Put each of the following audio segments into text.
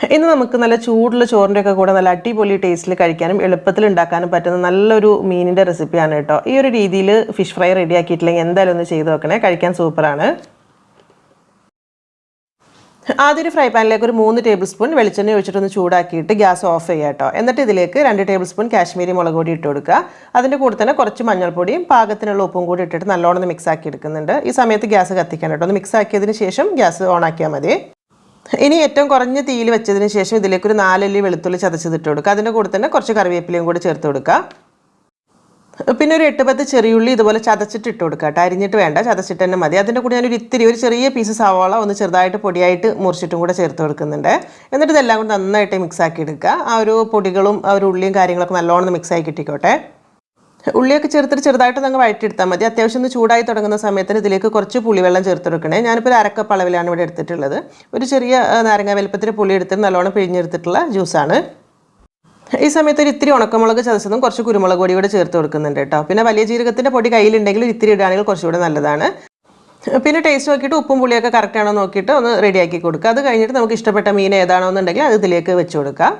ഇന്ന് നമുക്ക് നല്ല ചൂടുള്ള ചോറിൻ്റെ ഒക്കെ കൂടെ നല്ല അടിപൊളി ടേസ്റ്റിൽ കഴിക്കാനും എളുപ്പത്തിൽ ഉണ്ടാക്കാനും പറ്റുന്ന നല്ലൊരു മീനിൻ്റെ റെസിപ്പിയാണ് കേട്ടോ. ഈ ഒരു രീതിയിൽ ഫിഷ് ഫ്രൈ റെഡി ആക്കിയിട്ടില്ലെങ്കിൽ എന്തായാലും ഒന്ന് ചെയ്ത് നോക്കണേ, കഴിക്കാൻ സൂപ്പറാണ്. ആദ്യം ഒരു ഫ്രൈ പാനിലേക്ക് ഒരു 3 ടേബിൾ സ്പൂൺ വെളിച്ചെണ്ണ ഒഴിച്ചിട്ടൊന്ന് ചൂടാക്കിയിട്ട് ഗ്യാസ് ഓഫ് ചെയ്യുക കേട്ടോ. എന്നിട്ട് ഇതിലേക്ക് 2 ടേബിൾ സ്പൂൺ കാശ്മീരി മുളക് പൊടി ഇട്ട് കൊടുക്കുക. അതിൻ്റെ കൂടെ തന്നെ കുറച്ച് മഞ്ഞൾപ്പൊടിയും പാകത്തിനുള്ള ഉപ്പും കൂടി ഇട്ടിട്ട് നല്ലോണം മിക്സ് ആക്കി എടുക്കുന്നുണ്ട്. ഈ സമയത്ത് ഗ്യാസ് കത്തിക്കാൻ കേട്ടോ. ഒന്ന് മിക്സ് ആക്കിയതിന് ശേഷം ഗ്യാസ് ഓൺ ആക്കിയാൽ മതി. ഇനി ഏറ്റവും കുറഞ്ഞ തീയിൽ വെച്ചതിന് ശേഷം ഇതിലേക്ക് ഒരു 4 അല്ലി വെളുത്തുള്ളി ചതച്ചതിട്ട് കൊടുക്കുക. അതിൻ്റെ കൂടെ തന്നെ കുറച്ച് കറിവേപ്പിലയും കൂടി ചേർത്ത് കൊടുക്കുക. പിന്നെ ഒരു 8-10 ചെറിയുള്ളി ഇതുപോലെ ചതച്ചിട്ട് ഇട്ട് കൊടുക്കുക കേട്ടോ. അരിഞ്ഞിട്ട് വേണ്ട, ചതച്ചിട്ട് തന്നെ മതി. അതിൻ്റെ കൂടെ ഞാനൊരു ഒരു ചെറിയ പീസ് സവാള ഒന്ന് ചെറുതായിട്ട് പൊടിയായിട്ട് മുറിച്ചിട്ടും കൂടെ ചേർത്ത് കൊടുക്കുന്നുണ്ട്. എന്നിട്ട് ഇതെല്ലാം കൂടി നന്നായിട്ട് മിക്സ് ആക്കി എടുക്കുക. ആ ഒരു പൊടികളും ആ ഒരു ഉള്ളിയും കാര്യങ്ങളൊക്കെ നല്ലോണം മിക്സ് ആക്കി കിട്ടിക്കോട്ടെ. ഉള്ളിയൊക്കെ ചേർത്തിട്ട് ചെറുതായിട്ട് അങ്ങ് വഴറ്റിയെടുത്താൽ മതി. അത്യാവശ്യം ഒന്ന് ചൂടായി തുടങ്ങുന്ന സമയത്തിന് ഇതിലേക്ക് കുറച്ച് പുളിവെള്ളം ചേർത്ത് കൊടുക്കണേ. ഞാനിപ്പോൾ ഒരു അരക്കപ്പ് അളവിലാണ് ഇവിടെ എടുത്തിട്ടുള്ളത്. ഒരു ചെറിയ നാരങ്ങ വലുപ്പത്തിൽ പുളി എടുത്തിട്ട് നല്ലോണം പിഴിഞ്ഞെടുത്തിട്ടുള്ള ജ്യൂസാണ്. ഈ സമയത്ത് ഒരു ഇത്തിരി ഉണക്കമുളക് ചതച്ചതും കുറച്ച് കുരുമുളക് പൊടി കൂടെ ചേർത്ത് കൊടുക്കുന്നുണ്ട് കേട്ടോ. പിന്നെ വലിയ ജീരകത്തിൻ്റെ പൊടി കയ്യിലുണ്ടെങ്കിൽ ഇത്തിരി ഇടുകയാണെങ്കിൽ കുറച്ചുകൂടെ നല്ലതാണ്. പിന്നെ ടേസ്റ്റ് നോക്കിയിട്ട് ഉപ്പും പുളിയൊക്കെ കറക്റ്റ് ആണോ നോക്കിയിട്ട് ഒന്ന് റെഡിയാക്കി കൊടുക്കുക. അത് കഴിഞ്ഞിട്ട് നമുക്ക് ഇഷ്ടപ്പെട്ട മീൻ ഏതാണോ എന്നുണ്ടെങ്കിൽ അത് ഇതിലേക്ക് വെച്ച് കൊടുക്കുക.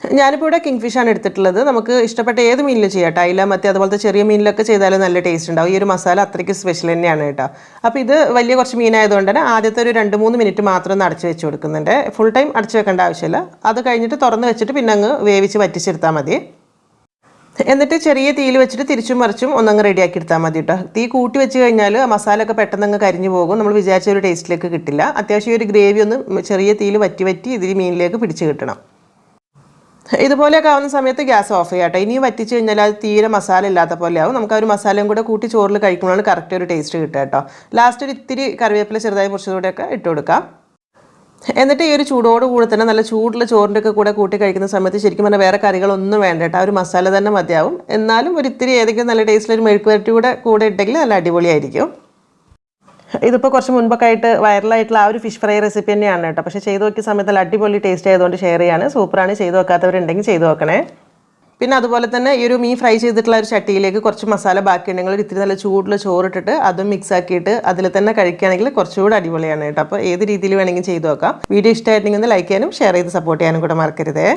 ഞാനിപ്പോൾ ഇവിടെ കിങ് ഫിഷാണ് എടുത്തിട്ടുള്ളത്. നമുക്ക് ഇഷ്ടപ്പെട്ട ഏത് മീനിലും ചെയ്യാം. അയില, മത്തി അതുപോലത്തെ ചെറിയ മീനിലൊക്കെ ചെയ്താലും നല്ല ടേസ്റ്റ് ഉണ്ടാവും. ഈ ഒരു മസാല അത്രയ്ക്ക് സ്പെഷ്യൽ തന്നെയാണ് കേട്ടോ. അപ്പോൾ ഇത് വലിയ കുറച്ച് മീനായതുകൊണ്ട് തന്നെ ആദ്യത്തെ ഒരു 2-3 മിനിറ്റ് മാത്രം ഒന്ന് അടച്ച് വെച്ച് കൊടുക്കുന്നുണ്ട്. ഫുൾ ടൈം അടച്ച് വെക്കേണ്ട ആവശ്യമില്ല. അത് കഴിഞ്ഞിട്ട് തുറന്ന് വെച്ചിട്ട് പിന്നെ അങ്ങ് വേവിച്ച് വറ്റിച്ചെടുത്താൽ മതി. എന്നിട്ട് ചെറിയ തീയിൽ വെച്ചിട്ട് തിരിച്ചും മറിച്ചും ഒന്നങ്ങ് റെഡിയാക്കി എടുത്താൽ മതി കേട്ടോ. തീ കൂട്ടി വെച്ച് കഴിഞ്ഞാൽ ആ മസാല ഒക്കെ പെട്ടെന്ന് അങ്ങ് കരിഞ്ഞു പോകും. നമ്മൾ വിചാരിച്ച ഒരു ടേസ്റ്റിലേക്ക് കിട്ടില്ല. അത്യാവശ്യം ഒരു ഗ്രേവി ഒന്ന് ചെറിയ തീയിൽ വറ്റി ഇതിൽ മീനിലേക്ക് പിടിച്ച് കിട്ടണം. ഇതുപോലെയൊക്കെ ആവുന്ന സമയത്ത് ഗ്യാസ് ഓഫ് ചെയ്യാം കേട്ടോ. ഇനിയും വറ്റിച്ച് കഴിഞ്ഞാൽ അത് തീരെ മസാല ഇല്ലാത്ത പോലെ ആവും. നമുക്ക് ആ ഒരു മസാലയും കൂടെ കൂട്ടി ചോറിൽ കഴിക്കുമ്പോഴാണ് കറക്റ്റ് ഒരു ടേസ്റ്റ് കിട്ടുക കേട്ടോ. ലാസ്റ്റ് ഒരു ഇത്തിരി കറിവേപ്പില ചെറുതായി മുറിച്ചതോടെയൊക്കെ ഇട്ട് കൊടുക്കാം. എന്നിട്ട് ഈ ഒരു ചൂടോട് കൂടെ തന്നെ നല്ല ചൂടുള്ള ചോറിൻ്റെ ഒക്കെ കൂടെ കൂട്ടി കഴിക്കുന്ന സമയത്ത് ശരിക്കും പറഞ്ഞാൽ വേറെ കറികളൊന്നും വേണ്ട കേട്ടോ. ആ ഒരു മസാല തന്നെ മതിയാവും. എന്നാലും ഒരു ഇത്തിരി ഏതെങ്കിലും നല്ല ടേസ്റ്റിലൊരു മെഴുക്ക് വരട്ടി കൂടെ ഇട്ടെങ്കിൽ നല്ല അടിപൊളിയായിരിക്കും. ഇതിപ്പോൾ കുറച്ച് മുൻപൊക്കെ ആയിട്ട് വൈറലായിട്ടുള്ള ആ ഒരു ഫിഷ് ഫ്രൈ റെസിപ്പി തന്നെയാണ് കേട്ടോ. പക്ഷേ ചെയ്ത് നോക്കിയ സമയത്ത് നല്ല അടിപൊളി ടേസ്റ്റ് ആയതുകൊണ്ട് ഷെയർ ചെയ്യാണ്. സൂപ്പറാണ്. ചെയ്ത് നോക്കാത്തവരുണ്ടെങ്കിൽ ചെയ്ത് നോക്കണേ. പിന്നെ അതുപോലെ തന്നെ ഈ ഒരു മീൻ ഫ്രൈ ചെയ്തിട്ടുള്ള ഒരു ചട്ടിയിലേക്ക് കുറച്ച് മസാല ബാക്കിയുണ്ടെങ്കിൽ ഒരു ഇത്തിരി നല്ല ചൂടുള്ള ചോറിട്ടിട്ട് അതും മിക്സ് ആക്കിയിട്ട് അതിൽ തന്നെ കഴിക്കുകയാണെങ്കിൽ കുറച്ചുകൂടി അടിപൊളിയാണ് കേട്ടോ. അപ്പോൾ ഏത് രീതിയിൽ വേണമെങ്കിലും ചെയ്ത് നോക്കാം. വീഡിയോ ഇഷ്ടമായിട്ടുണ്ടെങ്കിൽ ഒന്ന് ലൈക്ക് ചെയ്യാനും ഷെയർ ചെയ്ത് സപ്പോർട്ട് ചെയ്യാനും കൂടെ മറക്കരുതേ.